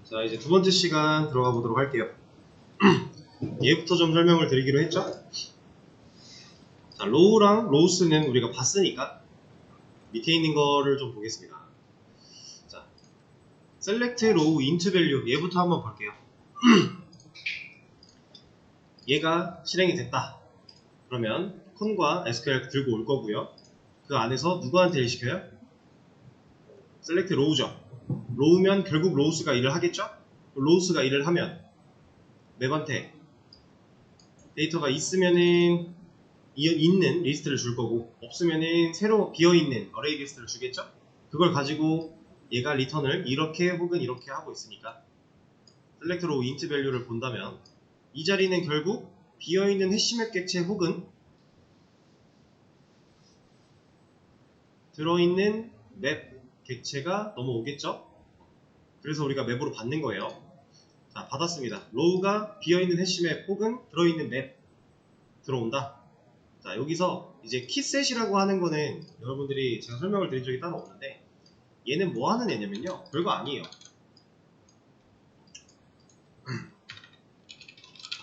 자, 이제 두 번째 시간 들어가 보도록 할게요. 얘부터 좀 설명을 드리기로 했죠? 자, 로우랑 로우스는 우리가 봤으니까 밑에 있는 거를 좀 보겠습니다. 자, select row int value 얘부터 한번 볼게요. 얘가 실행이 됐다. 그러면 con과 SQL 들고 올 거고요. 그 안에서 누구한테 일 시켜요? select row죠. row면 결국 rows가 일을 하겠죠? rows가 일을 하면 맵한테 데이터가 있으면은 있는 리스트를 줄 거고 없으면은 새로 비어있는 어레이 리스트를 주겠죠? 그걸 가지고 얘가 리턴을 이렇게 혹은 이렇게 하고 있으니까 select row int value를 본다면 이 자리는 결국 비어있는 해시맵 객체 혹은 들어있는 맵 객체가 넘어오겠죠? 그래서 우리가 맵으로 받는 거예요. 자, 받았습니다. row가 비어있는 해시맵 혹은 들어있는 맵 들어온다. 자, 여기서 이제 키셋이라고 하는 거는 여러분들이 제가 설명을 드린 적이 따로 없는데 얘는 뭐 하는 애냐면요, 별거 아니에요.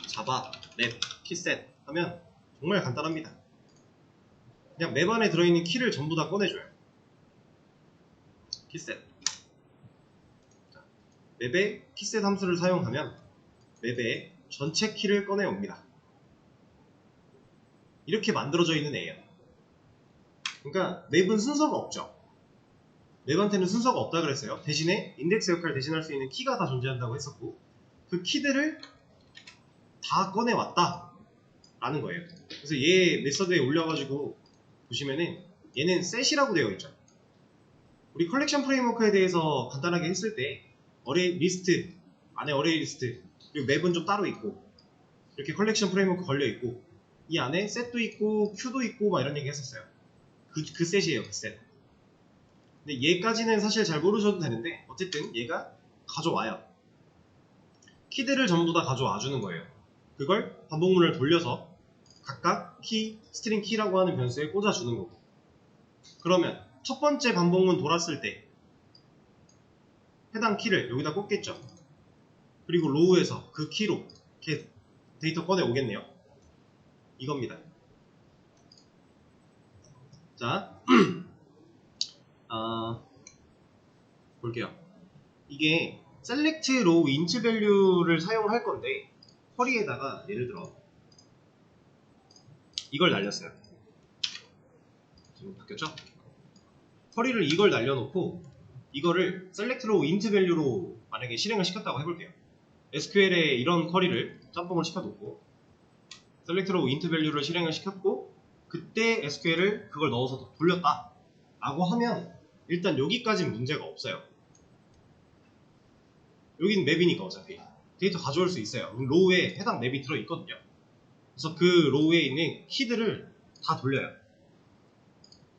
자바 맵 키셋 하면 정말 간단합니다. 그냥 맵 안에 들어있는 키를 전부 다 꺼내줘요. 키셋. 자, 맵에 키셋 함수를 사용하면 맵의 전체 키를 꺼내옵니다. 이렇게 만들어져 있는 애예요. 그러니까 맵은 순서가 없죠. 맵한테는 순서가 없다 그랬어요. 대신에 인덱스 역할을 대신할 수 있는 키가 다 존재한다고 했었고 그 키들을 다 꺼내왔다 라는 거예요. 그래서 얘 메서드에 올려가지고 보시면은 얘는 set이라고 되어 있죠. 우리 컬렉션 프레임워크에 대해서 간단하게 했을 때 어레이 리스트 안에 어레이 리스트 그리고 맵은 좀 따로 있고 이렇게 컬렉션 프레임워크 걸려 있고 이 안에 set도 있고 queue도 있고 막 이런 얘기 했었어요. 그 set이에요. 그 set. 근데 얘까지는 사실 잘 모르셔도 되는데 어쨌든 얘가 가져와요. 키들을 전부 다 가져와 주는 거예요. 그걸 반복문을 돌려서 각각 키, 스트링 키라고 하는 변수에 꽂아주는 거고 그러면 첫 번째 반복문 돌았을 때 해당 키를 여기다 꽂겠죠. 그리고 로우에서 그 키로 이렇게 데이터 꺼내 오겠네요. 이겁니다. 자, 볼게요. 이게 select row int value를 사용할 건데 쿼리에다가 예를 들어 이걸 날렸어요. 지금 바뀌었죠? 쿼리를 이걸 날려놓고 이거를 select row int value로 만약에 실행을 시켰다고 해볼게요. SQL에 이런 쿼리를 짬뽕을 시켜놓고 select row int value를 실행을 시켰고 그때 SQL을 그걸 넣어서 돌렸다 라고 하면 일단 여기까지는 문제가 없어요. 여긴 맵이니까 어차피 데이터 가져올 수 있어요. 로우에 해당 맵이 들어있거든요. 그래서 그 로우에 있는 키들을 다 돌려요.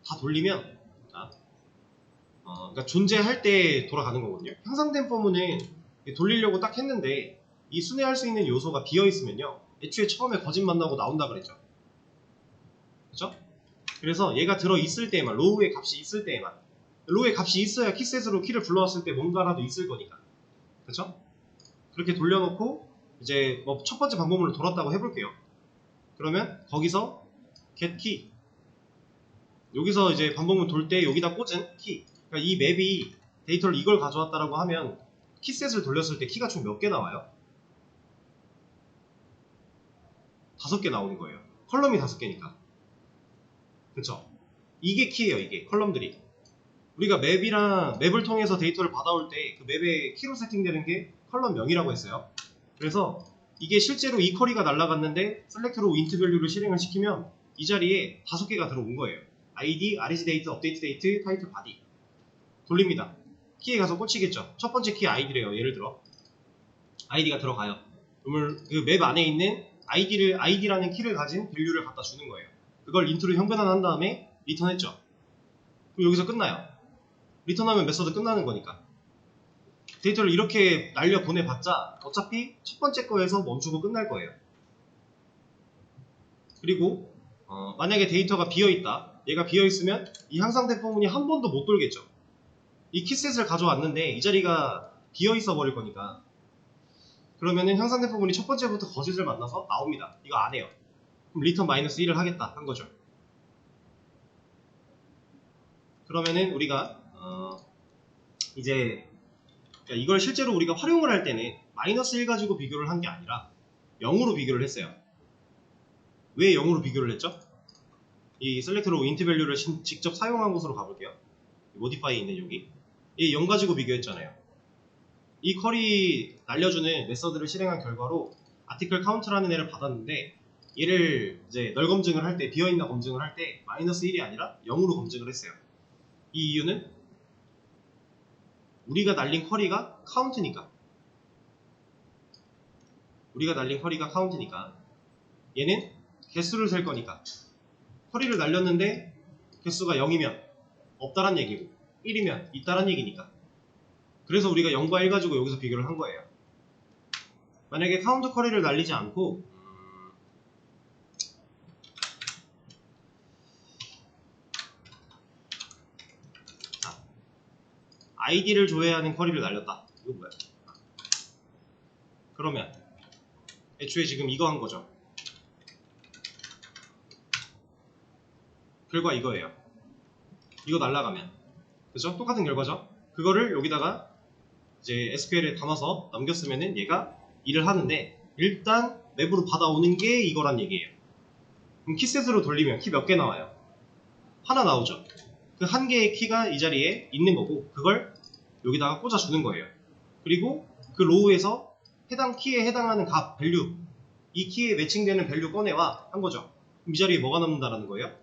다 돌리면 그러니까 존재할 때 돌아가는 거거든요. 향상된 포문은 돌리려고 딱 했는데 이 순회할 수 있는 요소가 비어있으면요 애초에 처음에 거짓 만나고 나온다 그랬죠. 그쵸? 그래서 얘가 들어있을 때에만 로우의 값이 있을 때에만 로우의 값이 있어야 키셋으로 키를 불러왔을 때 뭔가라도 있을 거니까 그쵸? 그렇게 돌려놓고 이제 뭐 첫 번째 반복문을 돌았다고 해볼게요. 그러면 거기서 get key 여기서 이제 반복문 돌 때 여기다 꽂은 키 그러니까 이 맵이 데이터를 이걸 가져왔다라고 하면 키셋을 돌렸을 때 키가 총 몇 개 나와요? 5개 나오는 거예요. 컬럼이 5개니까 그쵸? 이게 키예요. 이게 컬럼들이 우리가 맵을 통해서 데이터를 받아올 때 그 맵의 키로 세팅되는 게 컬럼 0이라고 했어요. 그래서 이게 실제로 이 쿼리가 날아갔는데 select row int value를 실행을 시키면 이 자리에 5개가 들어온 거예요. id, reg date, update date, title, body 돌립니다. 키에 가서 꽂히겠죠. 첫 번째 키 id래요. 예를 들어 id가 들어가요. 그러면 그 맵 안에 있는 id라는 키를 가진 밸류를 갖다 주는 거예요. 그걸 인트로 형변환한 다음에 리턴했죠. 그럼 여기서 끝나요. 리턴하면 메서드 끝나는 거니까 데이터를 이렇게 날려 보내봤자 어차피 첫 번째 거에서 멈추고 끝날 거예요. 그리고 만약에 데이터가 비어있다. 얘가 비어있으면 이 향상된 포문이 한 번도 못 돌겠죠. 이 키셋을 가져왔는데 이 자리가 비어 있어 버릴 거니까. 그러면은 향상된 부분이 첫 번째부터 거짓을 만나서 나옵니다. 이거 안 해요. 그럼 리턴 마이너스 1을 하겠다 한 거죠. 그러면은 우리가 이제 이걸 실제로 우리가 활용을 할 때는 마이너스 1 가지고 비교를 한 게 아니라 0으로 비교를 했어요. 왜 0으로 비교를 했죠? 이 셀렉트로 인트 밸류를 직접 사용한 곳으로 가볼게요. 모디파이에 있는 여기 이 0 가지고 비교했잖아요. 이 컬이 날려주는 메서드를 실행한 결과로 아티클 카운트라는 애를 받았는데 얘를 이제 널 검증을 할 때, 비어있나 검증을 할 때 마이너스 1이 아니라 0으로 검증을 했어요. 이 이유는 우리가 날린 쿼리가 카운트니까. 우리가 날린 쿼리가 카운트니까. 얘는 개수를 셀 거니까. 쿼리를 날렸는데 개수가 0이면 없다란 얘기고 1이면 있다란 얘기니까. 그래서 우리가 0과 1 가지고 여기서 비교를 한 거예요. 만약에 카운트 쿼리를 날리지 않고 자, id를 조회하는 쿼리를 날렸다. 이거 뭐야? 그러면 애초에 지금 이거 한 거죠. 결과 이거예요. 이거 날라가면 그죠? 똑같은 결과죠. 그거를 여기다가 이제 SQL에 담아서 남겼으면은 얘가 일을 하는데 일단 맵으로 받아오는 게 이거란 얘기예요. 그럼 키셋으로 돌리면 키 몇 개 나와요? 하나 나오죠. 그 한 개의 키가 이 자리에 있는 거고 그걸 여기다가 꽂아주는 거예요. 그리고 그 로우에서 해당 키에 해당하는 값, 밸류 이 키에 매칭되는 밸류 꺼내와 한 거죠. 그럼 이 자리에 뭐가 남는다라는 거예요?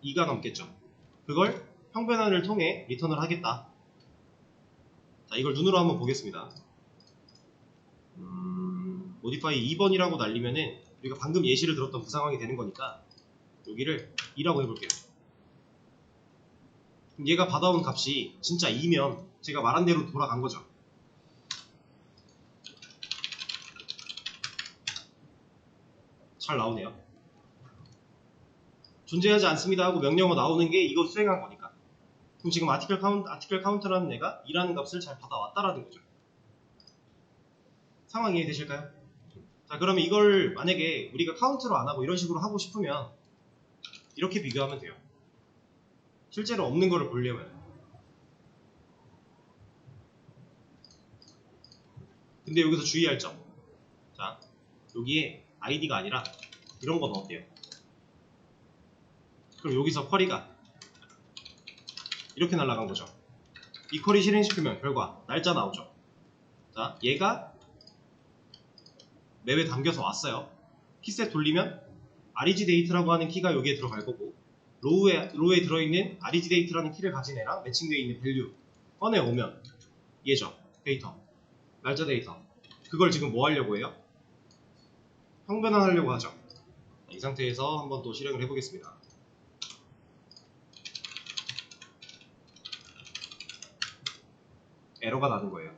2가 남겠죠. 그걸 형변환을 통해 리턴을 하겠다. 자, 이걸 눈으로 한번 보겠습니다. 모디파이 2번이라고 날리면은 우리가 방금 예시를 들었던 그 상황이 되는 거니까 여기를 2라고 해볼게요. 얘가 받아온 값이 진짜 2면 제가 말한 대로 돌아간 거죠. 잘 나오네요. 존재하지 않습니다 하고 명령어 나오는 게 이거 수행한 거니까. 그럼 지금 아티클 카운트라는 애가 2라는 값을 잘 받아왔다라는 거죠. 상황 이해되실까요? 자, 그러면 이걸 만약에 우리가 카운트로 안 하고 이런 식으로 하고 싶으면 이렇게 비교하면 돼요. 실제로 없는 거를 보려면. 근데 여기서 주의할 점. 자, 여기에 id가 아니라 이런 거 넣었대요. 그럼 여기서 쿼리가 이렇게 날아간 거죠. 이 쿼리 실행시키면 결과 날짜 나오죠. 자, 얘가 맵에 담겨서 왔어요. 키셋 돌리면 REGDate라고 하는 키가 여기에 들어갈 거고 로우에 들어있는 REGDate라는 키를 가진 애랑 매칭되어 있는 밸류 꺼내오면 얘죠. 데이터. 날짜 데이터. 그걸 지금 뭐 하려고 해요? 형변환 하려고 하죠. 이 상태에서 한번 또 실행을 해보겠습니다. 에러가 나는 거예요.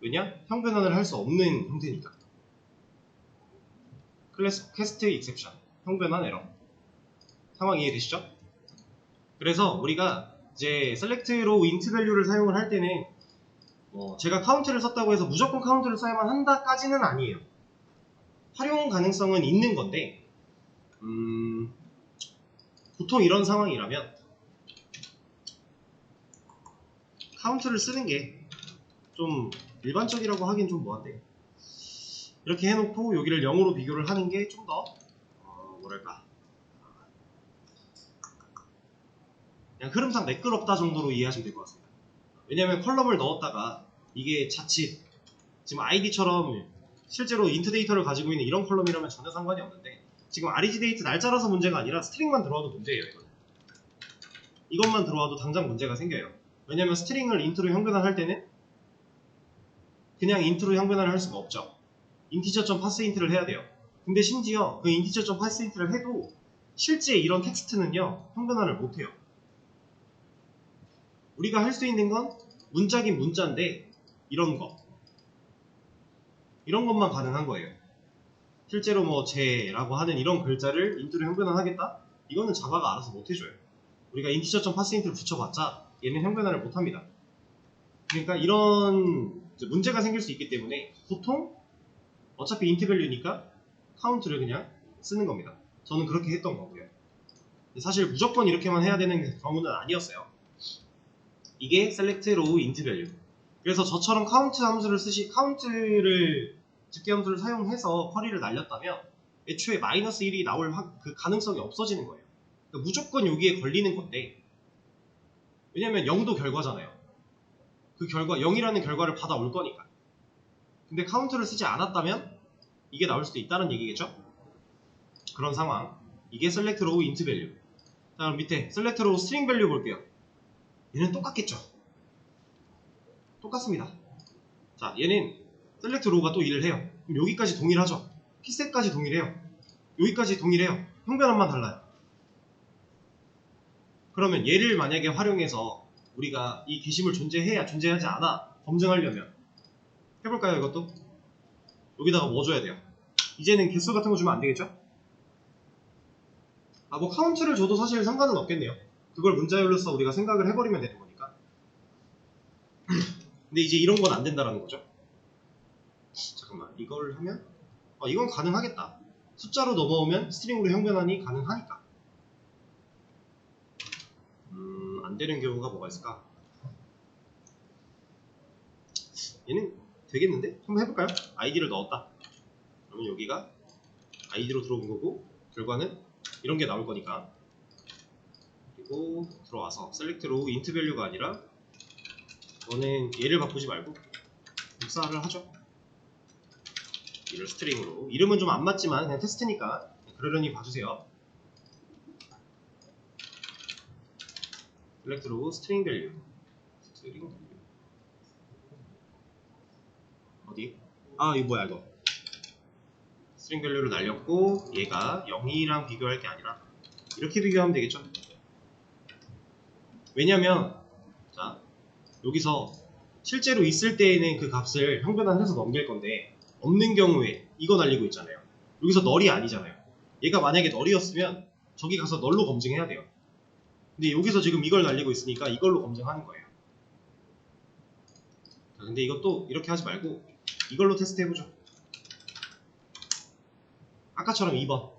왜냐? 형변환을 할 수 없는 형태니까. 캐스트 익셉션, 형변환 에러. 상황 이해되시죠? 그래서 우리가 이제 셀렉트로 인트 밸류를 사용을 할 때는 제가 카운트를 썼다고 해서 무조건 카운트를 써야만 한다까지는 아니에요. 활용 가능성은 있는 건데 보통 이런 상황이라면 카운트를 쓰는 게 좀 일반적이라고 하긴 좀 뭐한데 이렇게 해놓고 여기를 0으로 비교를 하는 게 좀 더 뭐랄까 그냥 흐름상 매끄럽다 정도로 이해하시면 될 것 같습니다. 왜냐하면 컬럼을 넣었다가 이게 자칫 지금 id처럼 실제로 인트 데이터를 가지고 있는 이런 컬럼이라면 전혀 상관이 없는데 지금 REGDate 날짜라서 문제가 아니라 스트링만 들어와도 문제예요. 이것만 들어와도 당장 문제가 생겨요. 왜냐하면 스트링을 인트로 형변환할 때는 그냥 인트로 형변환을 할 수가 없죠. integer.parseInt를 해야 돼요. 근데 심지어 그 integer.parseInt를 해도 실제 이런 텍스트는요 형변환을 못해요. 우리가 할 수 있는 건 문자긴 문자인데 이런 것만 가능한 거예요. 실제로 뭐 제라고 하는 이런 글자를 인트로 형변환하겠다? 이거는 자바가 알아서 못해줘요. 우리가 integer.parseInt를 붙여봤자 얘는 형변환을 못합니다. 그러니까 이런 문제가 생길 수 있기 때문에 보통 어차피 인트 밸류니까 카운트를 그냥 쓰는 겁니다. 저는 그렇게 했던 거고요. 사실 무조건 이렇게만 해야 되는 경우는 아니었어요. 이게 select row int value. 그래서 저처럼 카운트 함수를 카운트를 집계 함수를 사용해서 쿼리를 날렸다면 애초에 마이너스 1이 나올 그 가능성이 없어지는 거예요. 그러니까 무조건 여기에 걸리는 건데, 왜냐면 0도 결과잖아요. 그 결과 0이라는 결과를 받아올 거니까. 근데 카운트를 쓰지 않았다면 이게 나올 수도 있다는 얘기겠죠? 그런 상황. 이게 select row int value. 자, 그럼 밑에 select row string value 볼게요. 얘는 똑같겠죠? 똑같습니다. 자, 얘는 select row가 또 일을 해요. 그럼 여기까지 동일하죠? 피셋까지 동일해요. 여기까지 동일해요. 형변함만 달라요. 그러면 얘를 만약에 활용해서 우리가 이 게시물 존재해야 존재하지 않아 검증하려면 해볼까요? 이것도? 여기다가 뭐 줘야 돼요? 이제는 개수 같은 거 주면 안 되겠죠? 뭐 카운트를 줘도 사실 상관은 없겠네요. 그걸 문자열로서 우리가 생각을 해버리면 되는 거니까. 근데 이제 이런 건 안 된다라는 거죠. 잠깐만, 이걸 하면 이건 가능하겠다. 숫자로 넘어오면 스트링으로 형변환이 가능하니까. 안 되는 경우가 뭐가 있을까? 얘는 되겠는데? 한번 해볼까요? 아이디를 넣었다. 그러면 여기가 아이디로 들어온 거고 결과는 이런 게 나올 거니까. 그리고 들어와서 select row int value가 아니라 이거는 얘를 바꾸지 말고 복사를 하죠. 이를 스트링으로. 이름은 좀 안 맞지만 그냥 테스트니까 그러려니 봐주세요. select row string value. string value. 어디? 이거 뭐야 이거. string value를 날렸고 얘가 0이랑 비교할 게 아니라 이렇게 비교하면 되겠죠. 왜냐면 자 여기서 실제로 있을 때에는 그 값을 형변환해서 넘길 건데 없는 경우에 이거 날리고 있잖아요. 여기서 널이 아니잖아요. 얘가 만약에 널이었으면 저기 가서 널로 검증해야 돼요. 근데 여기서 지금 이걸 날리고 있으니까 이걸로 검증하는 거예요. 자, 근데 이것도 이렇게 하지 말고 이걸로 테스트 해보죠. 아까처럼 2번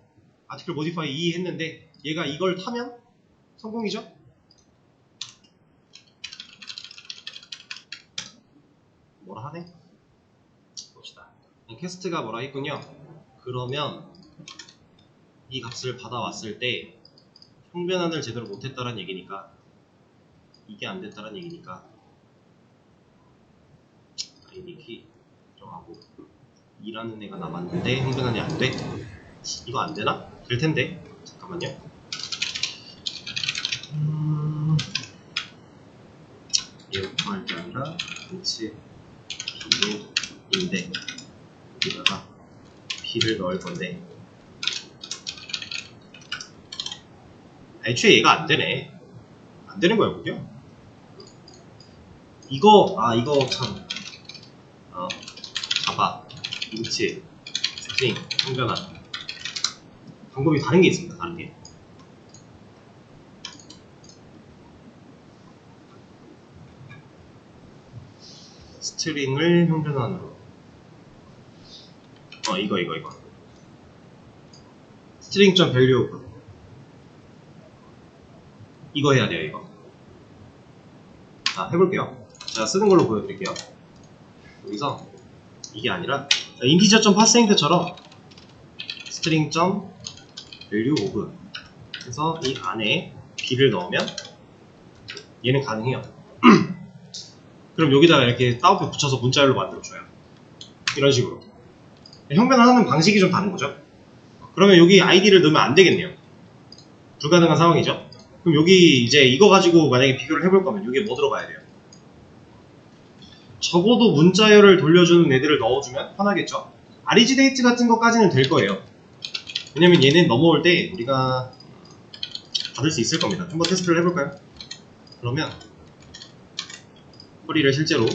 article modify 2 했는데 얘가 이걸 타면 성공이죠? 뭐라 하네? 봅시다. 캐스트가 뭐라 했군요. 그러면 이 값을 받아왔을 때 형변환을 제대로 못했다는 얘기니까 이게 안 됐다는 얘기니까 id 키 정하고 2라는 애가 남았는데 형변환이 안 돼? 이거 안 되나? 될 텐데. 잠깐만요. 이렇게 할 게 아니라 그치 B인데 여기다가 B를 넣을 건데 애초에 얘가 안 되네. 안 되는 거야, 그죠? 이거 참 봐봐. 인치 스트링 형변환 방법이 다른 게 있습니다. 다른 게. 스트링을 형변환으로 이거 string.value 이거 해야 돼요. 이거. 자, 해볼게요. 제가 쓰는 걸로 보여드릴게요. 여기서 이게 아니라 integer.parseInt처럼 string.value of 그래서 이 안에 b를 넣으면 얘는 가능해요. 그럼 여기다가 이렇게 따옴표 붙여서 문자열로 만들어줘요. 이런 식으로. 형변환하는 방식이 좀 다른 거죠. 그러면 여기 id를 넣으면 안 되겠네요. 불가능한 상황이죠. 그럼 여기 이제 이거 가지고 만약에 비교를 해볼 거면 여기에 뭐 들어가야 돼요? 적어도 문자열을 돌려주는 애들을 넣어주면 편하겠죠. REGDate 같은 것까지는 될 거예요. 왜냐면 얘는 넘어올 때 우리가 받을 수 있을 겁니다. 한번 테스트를 해볼까요? 그러면 쿼리를 실제로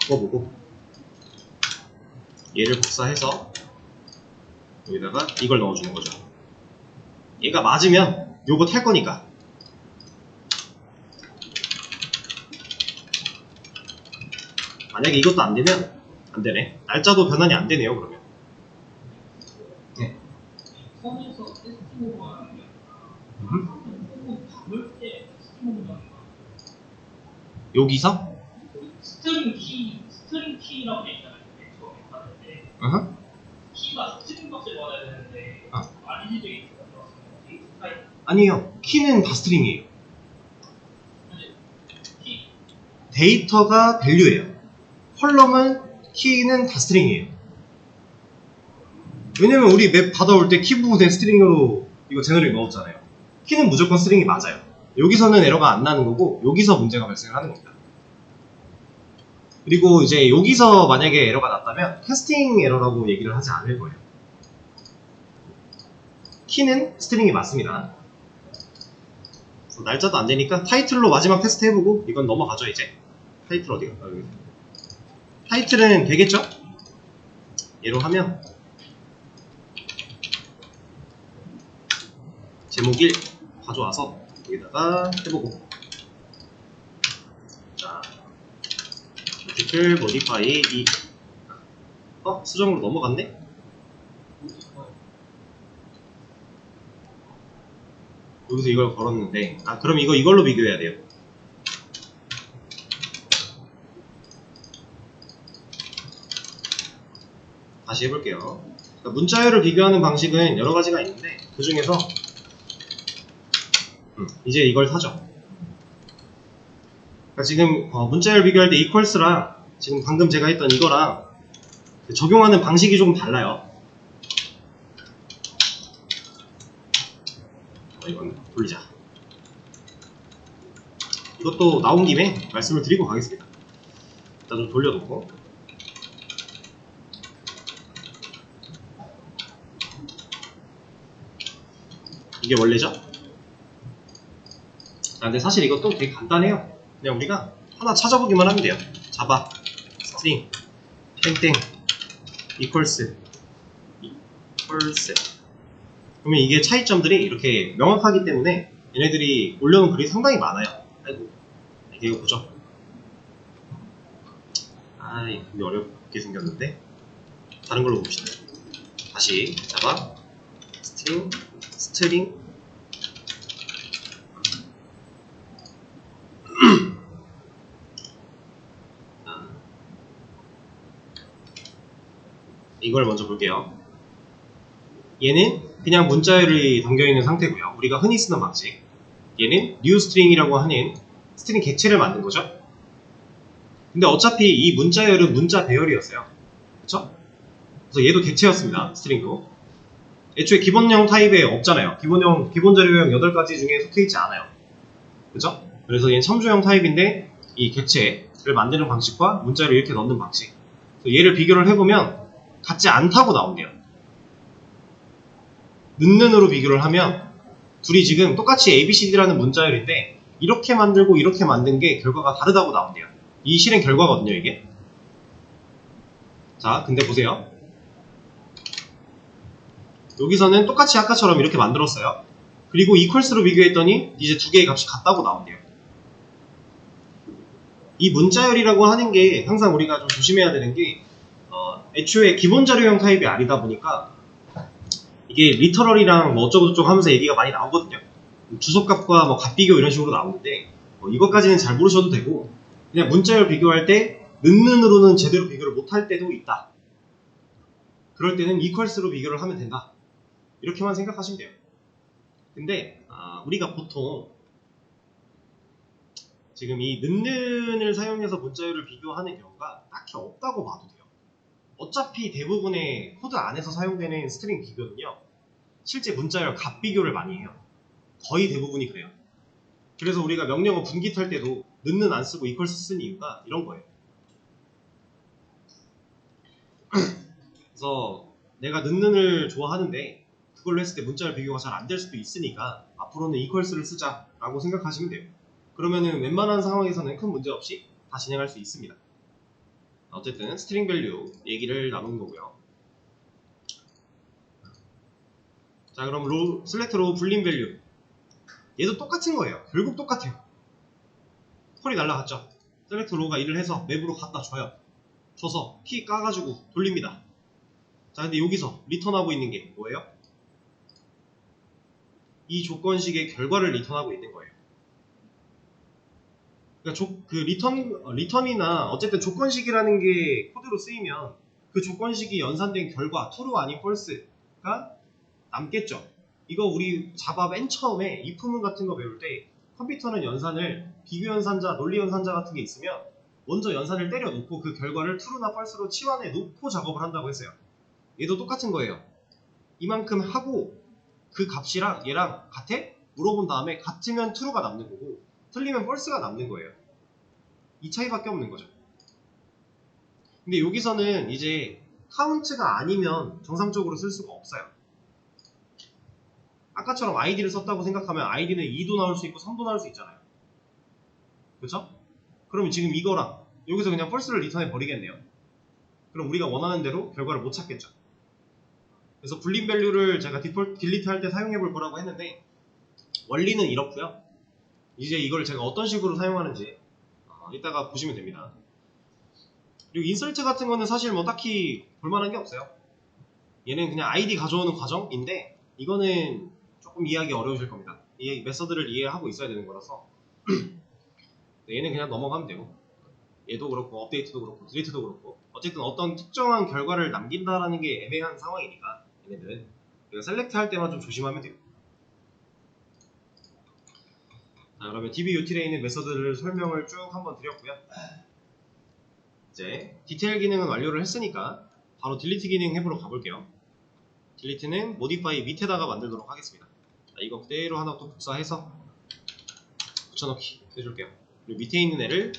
바꿔보고 얘를 복사해서 여기다가 이걸 넣어주는 거죠. 얘가 맞으면 요거 탈 거니까 만약에 이것도 안 되면 안 되네. 날짜도 변환이 안 되네요. 그러면. 네. 여기서 스트링 키라고 돼 있잖아요. 받는데 키가 스트링 값을 받아야 되는데 RGB 아니요. 키는 다 스트링이에요. 데이터가 밸류예요. 컬럼은 키는 다 스트링이에요. 왜냐면 우리 맵 받아올 때 키 부분에 스트링으로 이거 제너레이트 넣었잖아요. 키는 무조건 스트링이 맞아요. 여기서는 에러가 안 나는 거고 여기서 문제가 발생을 하는 겁니다. 그리고 이제 여기서 만약에 에러가 났다면 캐스팅 에러라고 얘기를 하지 않을 거예요. 키는 스트링이 맞습니다. 그래서 날짜도 안 되니까 타이틀로 마지막 테스트 해보고 이건 넘어가죠. 이제 타이틀 어디가? 여기. 타이틀은 되겠죠? 얘로 하면 제목 1 가져와서 여기다가 해보고, 자 article modify 2 수정으로 넘어갔네? 여기서 이걸 걸었는데 그럼 이걸로 비교해야 돼요. 다시 해볼게요. 그러니까 문자열을 비교하는 방식은 여러 가지가 있는데 그 중에서 이제 이걸 사죠. 그러니까 지금 문자열 비교할 때 equals랑 지금 방금 제가 했던 이거랑 적용하는 방식이 조금 달라요. 이건 돌리자. 이것도 나온 김에 말씀을 드리고 가겠습니다. 일단 좀 돌려놓고, 이게 원래죠? 근데 사실 이것도 되게 간단해요. 그냥 우리가 하나 찾아보기만 하면 돼요. 자바 스트링 땡땡 equals 그러면 이게 차이점들이 이렇게 명확하기 때문에 얘네들이 올려놓은 글이 상당히 많아요. 아이고, 이거 보죠. 근데 어렵게 생겼는데 다른 걸로 봅시다. 다시 자바 스트링 이걸 먼저 볼게요. 얘는 그냥 문자열이 담겨있는 상태고요. 우리가 흔히 쓰는 방식. 얘는 newString이라고 하는 스트링 객체를 만든 거죠. 근데 어차피 이 문자열은 문자 배열이었어요. 그쵸? 그래서 얘도 객체였습니다. 스트링도. 애초에 기본형 타입에 없잖아요. 기본 자료형 8가지 중에 속해있지 않아요. 그쵸? 그래서 얘는 참조형 타입인데 이 객체를 만드는 방식과 문자열을 이렇게 넣는 방식. 얘를 비교를 해보면 같지 않다고 나온대요. 는으로 비교를 하면 둘이 지금 똑같이 ABCD라는 문자열인데 이렇게 만들고 이렇게 만든 게 결과가 다르다고 나온대요. 이 실행 결과거든요, 이게. 자, 근데 보세요. 여기서는 똑같이 아까처럼 이렇게 만들었어요. 그리고 equals로 비교했더니 이제 두 개의 값이 같다고 나온대요. 이 문자열이라고 하는 게 항상 우리가 좀 조심해야 되는 게 애초에 기본 자료형 타입이 아니다 보니까 이게 리터럴이랑 뭐 어쩌고저쩌고 하면서 얘기가 많이 나오거든요. 주석값과 뭐 값비교 이런 식으로 나오는데 이것까지는 잘 모르셔도 되고, 그냥 문자열 비교할 때 는으로는 제대로 비교를 못할 때도 있다. 그럴 때는 equals로 비교를 하면 된다. 이렇게만 생각하시면 돼요. 근데 우리가 보통 지금 이 는을 사용해서 문자열을 비교하는 경우가 딱히 없다고 봐도 돼요. 어차피 대부분의 코드 안에서 사용되는 스트링 비교는요, 실제 문자열 값 비교를 많이 해요. 거의 대부분이 그래요. 그래서 우리가 명령어 분깃할 때도 는은 안 쓰고 equals 쓴 이유가 이런 거예요. 그래서 내가 는을 좋아하는데 그걸로 했을 때 문자열 비교가 잘 안 될 수도 있으니까 앞으로는 equals를 쓰자라고 생각하시면 돼요. 그러면은 웬만한 상황에서는 큰 문제 없이 다 진행할 수 있습니다. 어쨌든 스트링 밸류 얘기를 나눈 거고요. 자, 그럼 select row 불림 밸류, 얘도 똑같은 거예요. 결국 똑같아요. 콜이 날라갔죠. select row가 일을 해서 맵으로 갖다 줘요. 줘서 키 까가지고 돌립니다. 자, 근데 여기서 리턴하고 있는 게 뭐예요? 이 조건식의 결과를 리턴하고 있는 거예요. 그러니까 리턴이나 어쨌든 조건식이라는 게 코드로 쓰이면 그 조건식이 연산된 결과, true 아닌 false가 남겠죠. 이거 우리 자바 맨 처음에 if문 같은 거 배울 때 컴퓨터는 연산을 비교 연산자, 논리 연산자 같은 게 있으면 먼저 연산을 때려 놓고 그 결과를 true나 false로 치환해 놓고 작업을 한다고 했어요. 얘도 똑같은 거예요. 이만큼 하고 그 값이랑 얘랑 같아? 물어본 다음에 같으면 true가 남는 거고 틀리면 false가 남는 거예요. 이 차이밖에 없는 거죠. 근데 여기서는 이제 카운트가 아니면 정상적으로 쓸 수가 없어요. 아까처럼 id를 썼다고 생각하면 id는 2도 나올 수 있고 3도 나올 수 있잖아요. 그렇죠? 그러면 지금 이거랑 여기서 그냥 false를 리턴해 버리겠네요. 그럼 우리가 원하는 대로 결과를 못 찾겠죠. 그래서 불린 밸류를 제가 딜리트 할 때 사용해 볼 거라고 했는데 원리는 이렇고요. 이제 이걸 제가 어떤 식으로 사용하는지 이따가 보시면 됩니다. 그리고 인설트 같은 거는 사실 뭐 딱히 볼만한 게 없어요. 얘는 그냥 id 가져오는 과정인데 이거는 조금 이해하기 어려우실 겁니다. 이 메서드를 이해하고 있어야 되는 거라서 얘는 그냥 넘어가면 되고 얘도 그렇고 업데이트도 그렇고 딜리트도 그렇고 어쨌든 어떤 특정한 결과를 남긴다라는 게 애매한 상황이니까 얘네들은 우리가 셀렉트 할 때만 좀 조심하면 돼요. 자, 그러면 dbutil에 있는 메서드를 설명을 쭉 한번 드렸고요. 이제 디테일 기능은 완료를 했으니까 바로 딜리트 기능 해보러 가볼게요. 딜리트는 modify 밑에다가 만들도록 하겠습니다. 자, 이거 그대로 하나 또 복사해서 붙여넣기 해줄게요. 그리고 밑에 있는 애를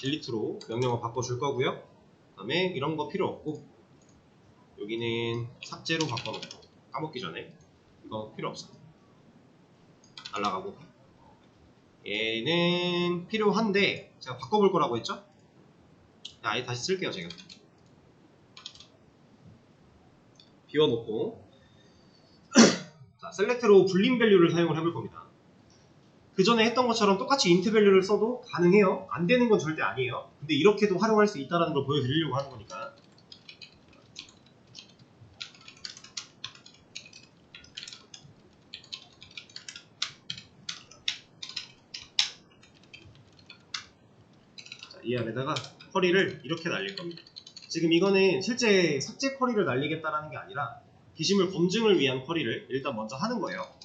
딜리트로 명령어 바꿔줄 거고요. 그 다음에 이런 거 필요 없고 여기는 삭제로 바꿔놓고 까먹기 전에 이거 필요 없어. 날라가고 얘는 필요한데 제가 바꿔볼 거라고 했죠? 아예 다시 쓸게요. 제가 비워놓고 자, 셀렉트로 불린 밸류를 사용을 해볼 겁니다. 그 전에 했던 것처럼 똑같이 인트 밸류를 써도 가능해요. 안 되는 건 절대 아니에요. 근데 이렇게도 활용할 수 있다는 걸 보여드리려고 하는 거니까. 자, 이 안에다가 쿼리를 이렇게 날릴 겁니다. 지금 이거는 실제 삭제 쿼리를 날리겠다라는 게 아니라 게시물 검증을 위한 쿼리를 일단 먼저 하는 거예요.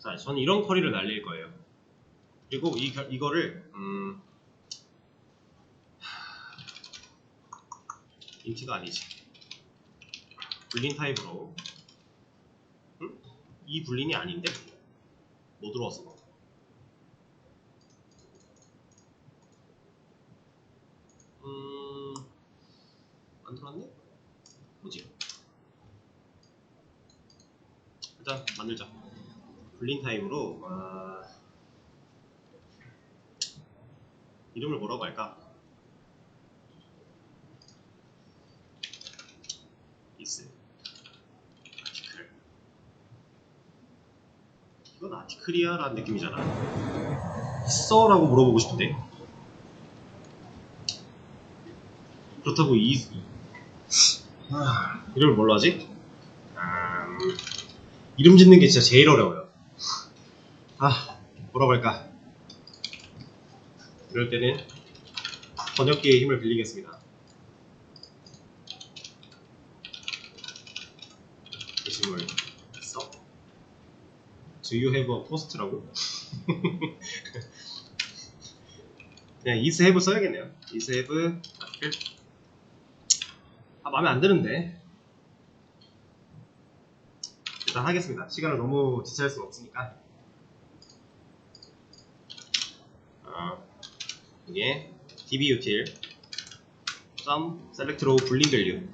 자, 저는 이런 쿼리를 날릴 거예요. 그리고 이거를 인트가 아니지. 불린 타입으로 이 불린이 아닌데? 뭐 들어왔어? 안 들어왔네? 뭐지? 일단 만들자. 불린 타입으로 이름을 뭐라고 할까? is 아티클. 이건 아티클이야 라는 느낌이잖아. 있어? 라고 물어보고 싶은데 그렇다고 이름을 뭘로 하지? 이름 짓는 게 진짜 제일 어려워요. 뭐라고 할까? 이럴 때는 번역기의 힘을 빌리겠습니다. 게시물 있어? Do you have a post라고? 그냥 is have 써야겠네요. is have 마음에 안 드는데 일단 하겠습니다. 시간을 너무 지체할 수는 없으니까. 이게 dbutil select로 불린 밸류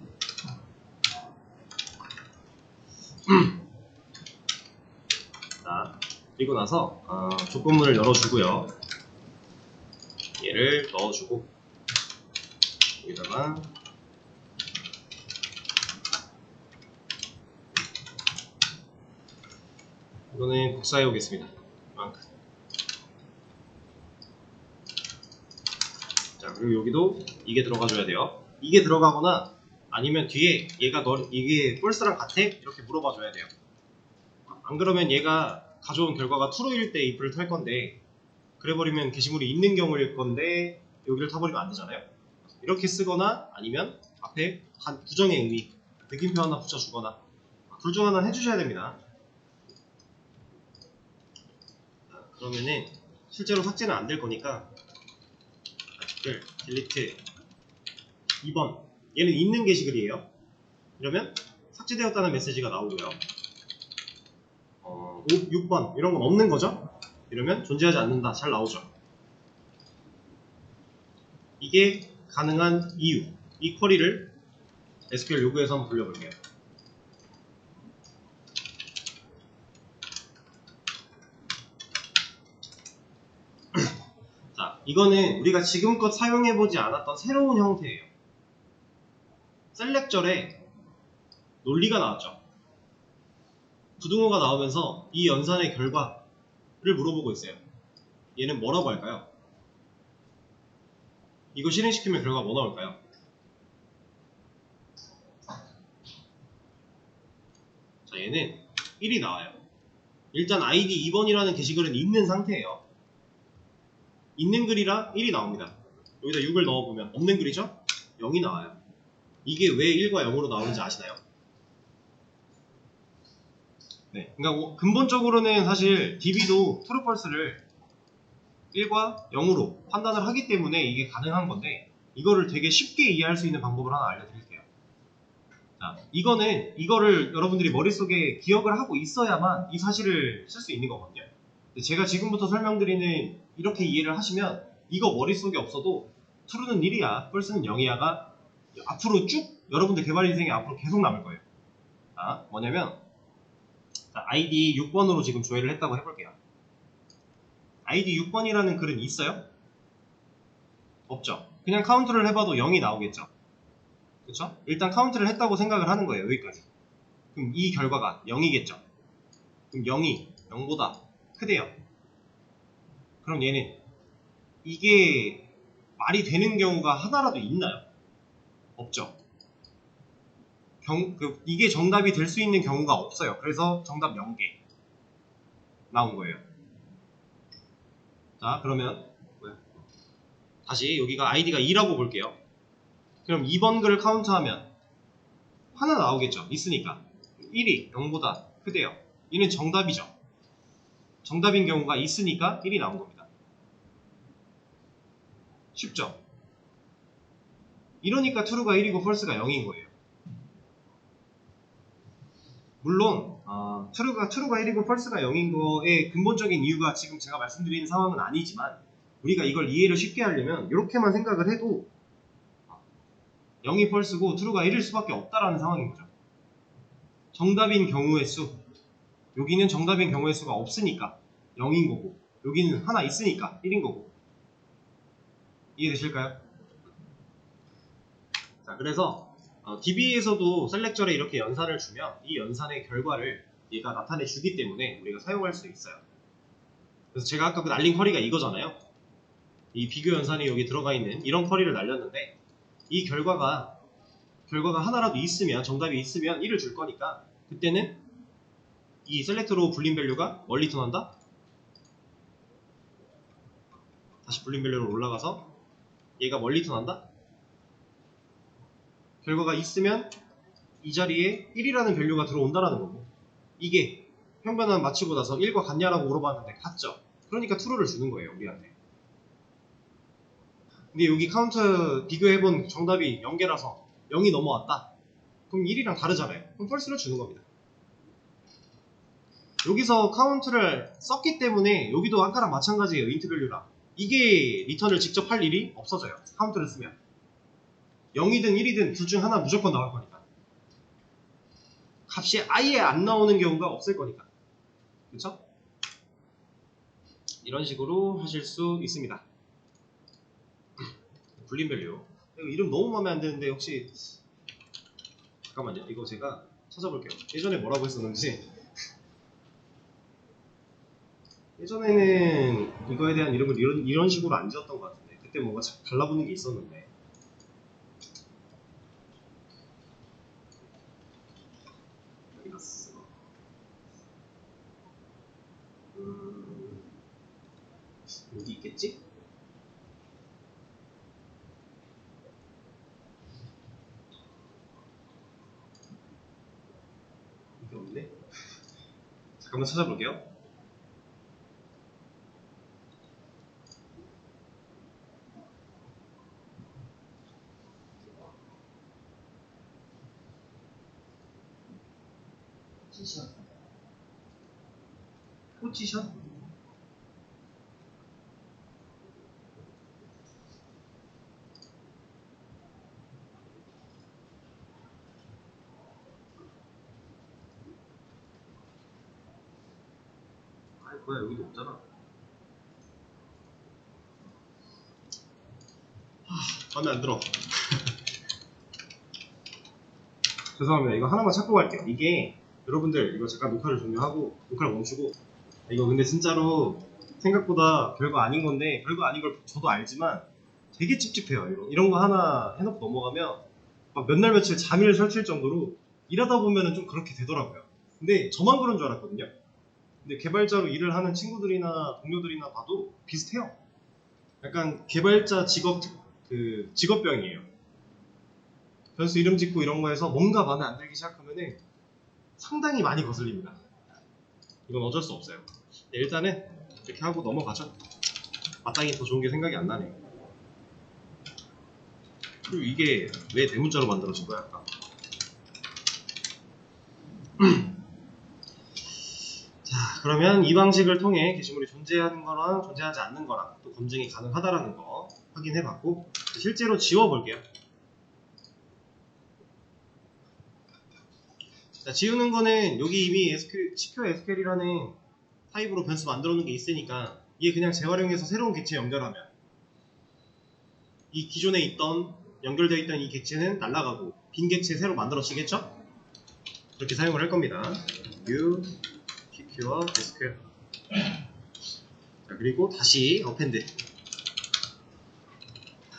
자, 그리고 나서 조건문을 열어주고요. 얘를 넣어주고 여기다가 이거는 복사해 오겠습니다. 이만큼. 자, 그리고 여기도 이게 들어가줘야 돼요. 이게 들어가거나 아니면 뒤에 얘가 이게 false랑 같아? 이렇게 물어봐 줘야 돼요. 안 그러면 얘가 가져온 결과가 true일 때 if를 탈 건데, 그래버리면 게시물이 있는 경우일 건데 여기를 타버리면 안 되잖아요. 이렇게 쓰거나 아니면 앞에 한 부정의 의미, 느낌표 하나 붙여주거나 둘 중 하나 해주셔야 됩니다. 그러면은 실제로 삭제는 안 될 거니까 아티클 딜리트 2번, 얘는 있는 게시글이에요. 이러면 삭제되었다는 메시지가 나오고요. 6번 이런 건 없는 거죠. 이러면 존재하지 않는다 잘 나오죠. 이게 가능한 이유, 이 쿼리를 SQL 요구에서 한번 돌려볼게요. 자, 이거는 우리가 지금껏 사용해보지 않았던 새로운 형태예요. 셀렉절에 논리가 나왔죠. 부등호가 나오면서 이 연산의 결과를 물어보고 있어요. 얘는 뭐라고 할까요? 이거 실행시키면 결과가 뭐 나올까요? 자, 얘는 1이 나와요. 일단 ID 2번이라는 게시글은 있는 상태예요. 있는 글이라 1이 나옵니다. 여기다 6을 넣어보면 없는 글이죠? 0이 나와요. 이게 왜 1과 0으로 나오는지 아시나요? 네, 그러니까 근본적으로는 사실 DB도 true false를 1과 0으로 판단을 하기 때문에 이게 가능한 건데, 이거를 되게 쉽게 이해할 수 있는 방법을 하나 알려드릴게요. 자, 이거를 여러분들이 머릿속에 기억을 하고 있어야만 이 사실을 쓸 수 있는 거거든요. 제가 지금부터 설명드리는 이렇게 이해를 하시면 이거 머릿속에 없어도 true는 1이야, false는 0이야가 앞으로 쭉 여러분들 개발 인생에 앞으로 계속 남을 거예요. 자, 뭐냐면 자, ID 6번으로 지금 조회를 했다고 해볼게요. ID 6번이라는 글은 있어요? 없죠. 그냥 카운트를 해봐도 0이 나오겠죠. 그쵸? 일단 카운트를 했다고 생각을 하는 거예요. 여기까지. 그럼 이 결과가 0이겠죠. 그럼 0이 0보다 크대요. 그럼 얘는 이게 말이 되는 경우가 하나라도 있나요? 없죠. 이게 정답이 될 수 있는 경우가 없어요. 그래서 정답 0개 나온 거예요. 자, 그러면 다시 여기가 아이디가 2라고 볼게요. 그럼 2번 글을 카운트하면 하나 나오겠죠. 있으니까 1이 0보다 크대요. 이는 정답이죠. 정답인 경우가 있으니까 1이 나온 겁니다. 쉽죠? 이러니까 true가 1이고 false가 0인 거예요. 물론 true가 1이고 false가 0인 거의 근본적인 이유가 지금 제가 말씀드리는 상황은 아니지만, 우리가 이걸 이해를 쉽게 하려면 이렇게만 생각을 해도 0이 false고 true가 1일 수밖에 없다라는 상황인 거죠. 정답인 경우의 수, 여기는 정답인 경우의 수가 없으니까 0인 거고, 여기는 하나 있으니까 1인 거고. 이해되실까요? 자, 그래서 DB에서도 셀렉절에 이렇게 연산을 주면 이 연산의 결과를 얘가 나타내 주기 때문에 우리가 사용할 수 있어요. 그래서 제가 아까 그 날린 쿼리가 이거잖아요. 이 비교 연산이 여기 들어가 있는 이런 쿼리를 날렸는데, 이 결과가 하나라도 있으면, 정답이 있으면 1을 줄 거니까, 그때는 이 셀렉트로 불린 밸류가 뭘 리턴한다? 다시 불린 밸류로 올라가서 얘가 뭘 리턴한다? 결과가 있으면 이 자리에 1이라는 밸류가 들어온다라는 거고, 이게 평변환 마치고 나서 1과 같냐라고 물어봤는데 같죠? 그러니까 true를 주는 거예요, 우리한테. 근데 여기 카운트 비교해본 정답이 0개라서 0이 넘어왔다. 그럼 1이랑 다르잖아요. 그럼 false를 주는 겁니다. 여기서 카운트를 썼기 때문에 여기도 아까랑 마찬가지예요. 인트 밸류랑. 이게 리턴을 직접 할 일이 없어져요. 카운트를 쓰면. 0이든 1이든 둘 중 하나 무조건 나올 거니까. 값이 아예 안 나오는 경우가 없을 거니까. 그쵸? 이런 식으로 하실 수 있습니다. 불린 밸류. 이름 너무 마음에 안 드는데 혹시 잠깐만요. 이거 제가 찾아볼게요. 예전에 뭐라고 했었는지. 예전에는 이거에 대한 이름을 이런 식으로 안 지었던 것 같은데 그때 뭔가 달라붙는 게 있었는데 여기 갔어. 여기 있겠지? 이게 없네? 잠깐만 찾아볼게요. 포지션? 아이 뭐야 여기도 없잖아. 마음에 안 들어. 죄송합니다. 이거 하나만 찾고 갈게요. 이게 여러분들 이거 잠깐 녹화를 종료하고 녹화를 멈추고 이거 근데 진짜로 생각보다 별거 아닌 건데 별거 아닌 걸 저도 알지만 되게 찝찝해요. 이런 거 하나 해놓고 넘어가면 막 몇 날 며칠 잠을 설칠 정도로 일하다 보면은 좀 그렇게 되더라고요. 근데 저만 그런 줄 알았거든요. 근데 개발자로 일을 하는 친구들이나 동료들이나 봐도 비슷해요. 약간 개발자 직업병이에요. 변수 이름 짓고 이런 거에서 뭔가 마음에 안 들기 시작하면은 상당히 많이 거슬립니다. 이건 어쩔 수 없어요. 네, 일단은 이렇게 하고 넘어가죠. 마땅히 더 좋은 게 생각이 안 나네. 그리고 이게 왜 대문자로 만들어진 거야? 아까? 자, 그러면 이 방식을 통해 게시물이 존재하는 거랑 존재하지 않는 거랑 또 검증이 가능하다라는 거 확인해 봤고 실제로 지워 볼게요. 자, 지우는 거는 여기 이미 CQ SQL이라는 타입으로 변수 만들어 놓은 게 있으니까 이게 그냥 재활용해서 새로운 객체 연결하면 이 기존에 있던 연결되어 있던 이 객체는 날아가고 빈 객체 새로 만들어지겠죠? 그렇게 사용을 할 겁니다. new CQ와 SQL. 자, 그리고 다시 append.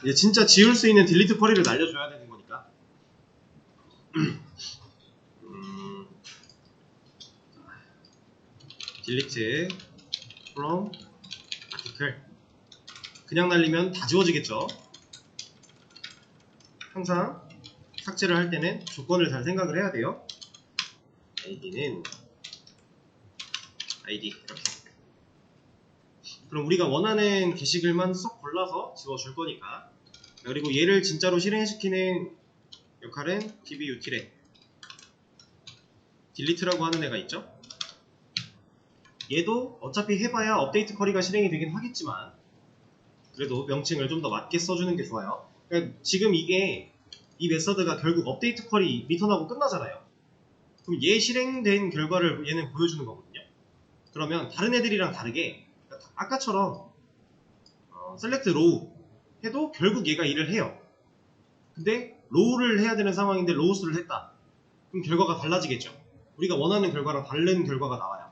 이제 진짜 지울 수 있는 딜리트 쿼리를 날려줘야 되는 거니까. delete from article. 그냥 날리면 다 지워지겠죠. 항상 삭제를 할 때는 조건을 잘 생각을 해야 돼요. id는 id 이렇게. 그럼 우리가 원하는 게시글만 쏙 골라서 지워줄 거니까. 그리고 얘를 진짜로 실행시키는 역할은 dbutil에 delete라고 하는 애가 있죠. 얘도 어차피 해봐야 업데이트 쿼리가 실행이 되긴 하겠지만 그래도 명칭을 좀 더 맞게 써주는 게 좋아요. 그러니까 지금 이 메서드가 결국 업데이트 쿼리 리턴하고 끝나잖아요. 그럼 얘 실행된 결과를 얘는 보여주는 거거든요. 그러면 다른 애들이랑 다르게 아까처럼 select row 해도 결국 얘가 일을 해요. 근데 row를 해야 되는 상황인데 rows를 했다. 그럼 결과가 달라지겠죠. 우리가 원하는 결과랑 다른 결과가 나와요.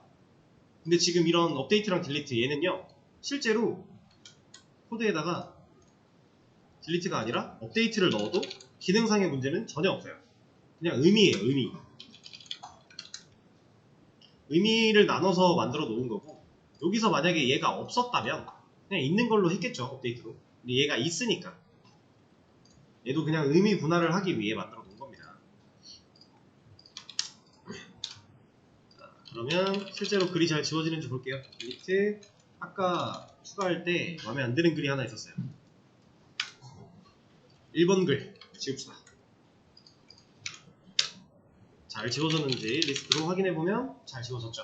근데 지금 이런 업데이트랑 딜리트 얘는요 실제로 코드에다가 딜리트가 아니라 업데이트를 넣어도 기능상의 문제는 전혀 없어요. 그냥 의미예요. 의미를 나눠서 만들어 놓은 거고 여기서 만약에 얘가 없었다면 그냥 있는 걸로 했겠죠. 업데이트로. 근데 얘가 있으니까 얘도 그냥 의미 분할을 하기 위해 만들어 놓은 겁니다. 자, 그러면 실제로 글이 잘 지워지는지 볼게요. 딜리트 아까 추가할 때 마음에 안 드는 글이 하나 있었어요. 1번 글 지웁시다. 잘 지워졌는지 리스트로 확인해보면 잘 지워졌죠.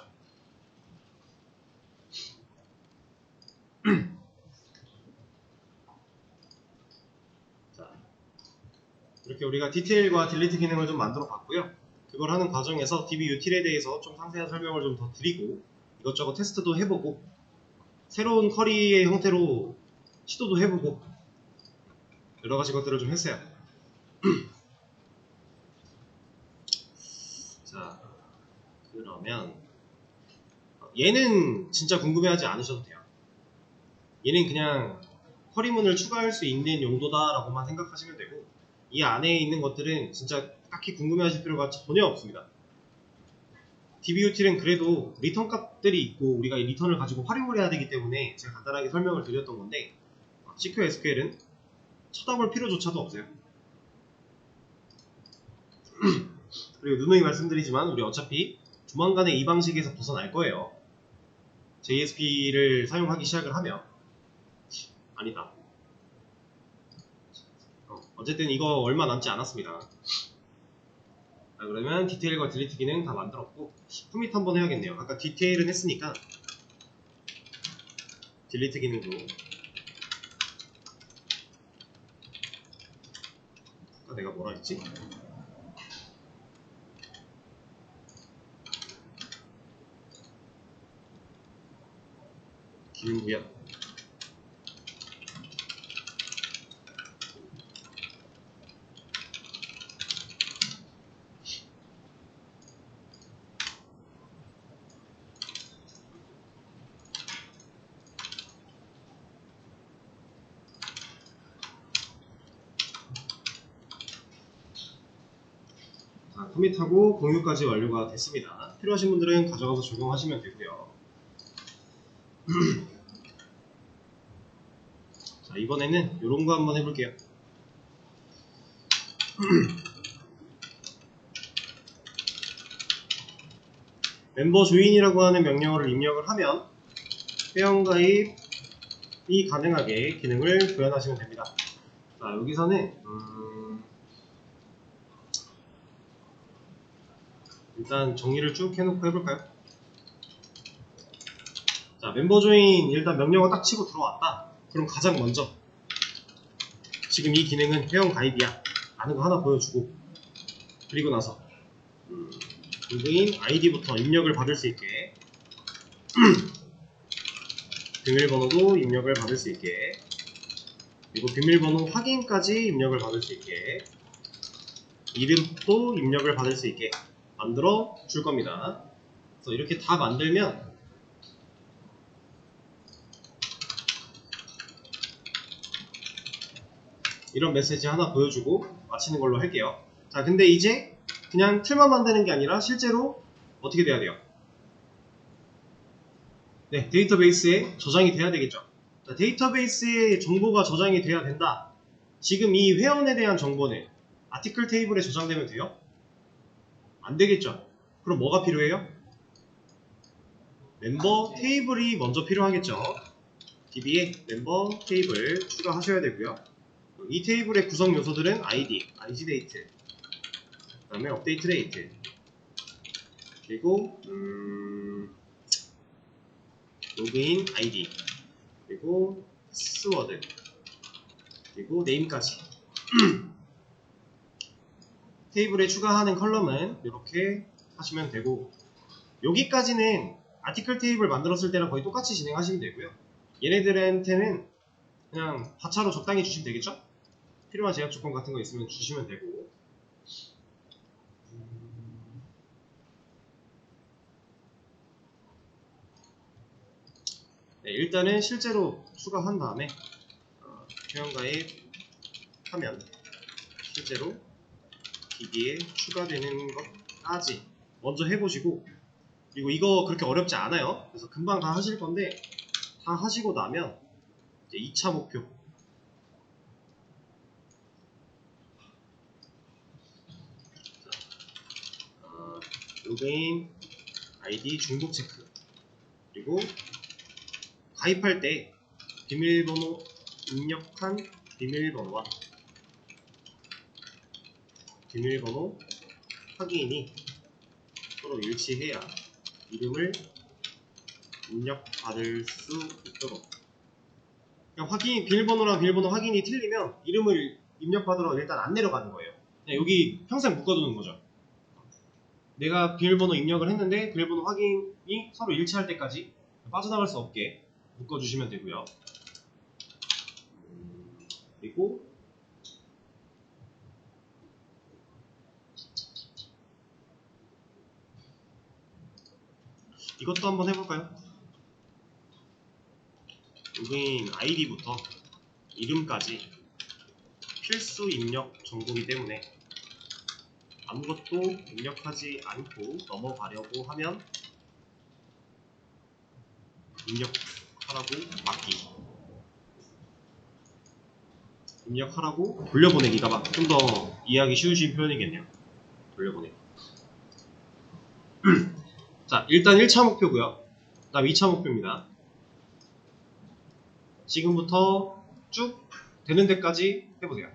자, 이렇게 우리가 디테일과 딜리트 기능을 좀 만들어 봤고요. 그걸 하는 과정에서 dbutil에 대해서 좀 상세한 설명을 좀 더 드리고 이것저것 테스트도 해보고 새로운 쿼리의 형태로 시도도 해보고 여러 가지 것들을 좀 했어요. 자, 그러면 얘는 진짜 궁금해하지 않으셔도 돼요. 얘는 그냥 쿼리문을 추가할 수 있는 용도다라고만 생각하시면 되고, 이 안에 있는 것들은 진짜 딱히 궁금해하실 필요가 전혀 없습니다. DBUtil은 그래도 리턴 값들이 있고 우리가 이 리턴을 가지고 활용을 해야 되기 때문에 제가 간단하게 설명을 드렸던 건데, CQ SQL은 쳐다볼 필요조차도 없어요. 그리고 누누이 말씀드리지만 우리 어차피 조만간에 이 방식에서 벗어날 거예요. JSP를 사용하기 시작을 하면. 아니다. 어쨌든 이거 얼마 남지 않았습니다. 자, 그러면 디테일과 딜리트 기능 다 만들었고 코밋 한번 해야겠네요. 아까 디테일은 했으니까 딜리트 기능도. 아까 내가 뭐라 했지? 기능 구현. 자, 코밋하고 공유까지 완료가 됐습니다. 필요하신 분들은 가져가서 적용하시면 되고요. 자, 이번에는 이런 거 한번 해볼게요. 멤버 조인이라고 하는 명령어를 입력을 하면 회원가입이 가능하게 기능을 구현하시면 됩니다. 자, 여기서는 일단 정리를 쭉 해놓고 해볼까요? 자, 멤버 조인 일단 명령어 딱 치고 들어왔다. 그럼 가장 먼저 지금 이 기능은 회원 가입이야 라는 거 하나 보여주고, 그리고 나서 로그인 아이디부터 입력을 받을 수 있게 비밀번호도 입력을 받을 수 있게, 그리고 비밀번호 확인까지 입력을 받을 수 있게, 이름도 입력을 받을 수 있게 만들어 줄 겁니다. 그래서 이렇게 다 만들면 이런 메시지 하나 보여주고 마치는 걸로 할게요. 자, 근데 이제 그냥 틀만 만드는 게 아니라 실제로 어떻게 돼야 돼요? 네, 데이터베이스에 저장이 돼야 되겠죠. 자, 데이터베이스에 정보가 저장이 돼야 된다. 지금 이 회원에 대한 정보는 아티클 테이블에 저장되면 돼요? 안 되겠죠. 그럼 뭐가 필요해요? member 테이블이 먼저 필요하겠죠. DB에 member 테이블 추가하셔야 되고요. 이 테이블의 구성 요소들은 ID, IGDate, 그 다음에 업데이트 데이트, 그리고 로그인 ID, 그리고 패스워드, 그리고 네임까지. 테이블에 추가하는 컬럼은 이렇게 하시면 되고, 여기까지는 아티클 테이블 만들었을 때랑 거의 똑같이 진행하시면 되고요. 얘네들한테는 그냥 바차로 적당히 주시면 되겠죠? 필요한 제약 조건 같은 거 있으면 주시면 되고. 네, 일단은 실제로 추가한 다음에 회원가입 하면 실제로 DB에 추가되는 것까지 먼저 해보시고, 그리고 이거 그렇게 어렵지 않아요. 그래서 금방 다 하실 건데, 다 하시고 나면 이제 2차 목표, 로그인 아이디 중복 체크, 그리고 가입할 때 비밀번호 입력한 비밀번호와 비밀번호 확인이 서로 일치해야 이름을 입력받을 수 있도록. 그러니까 비밀번호랑 비밀번호 확인이 틀리면 이름을 입력받으러 일단 안 내려가는 거예요. 그냥 여기 평생 묶어두는 거죠. 내가 비밀번호 입력을 했는데 비밀번호 확인이 서로 일치할 때까지 빠져나갈 수 없게 묶어주시면 되고요. 그리고 이것도 한번 해볼까요? 로그인 아이디부터 이름까지 필수 입력 정보이기 때문에 아무것도 입력하지 않고 넘어가려고 하면 입력하라고 막기, 입력하라고 돌려보내기가 좀 더 이해하기 쉬우신 표현이겠네요. 돌려보내기. 자, 일단 1차 목표고요. 그 다음 2차 목표입니다. 지금부터 쭉 되는 데까지 해보세요.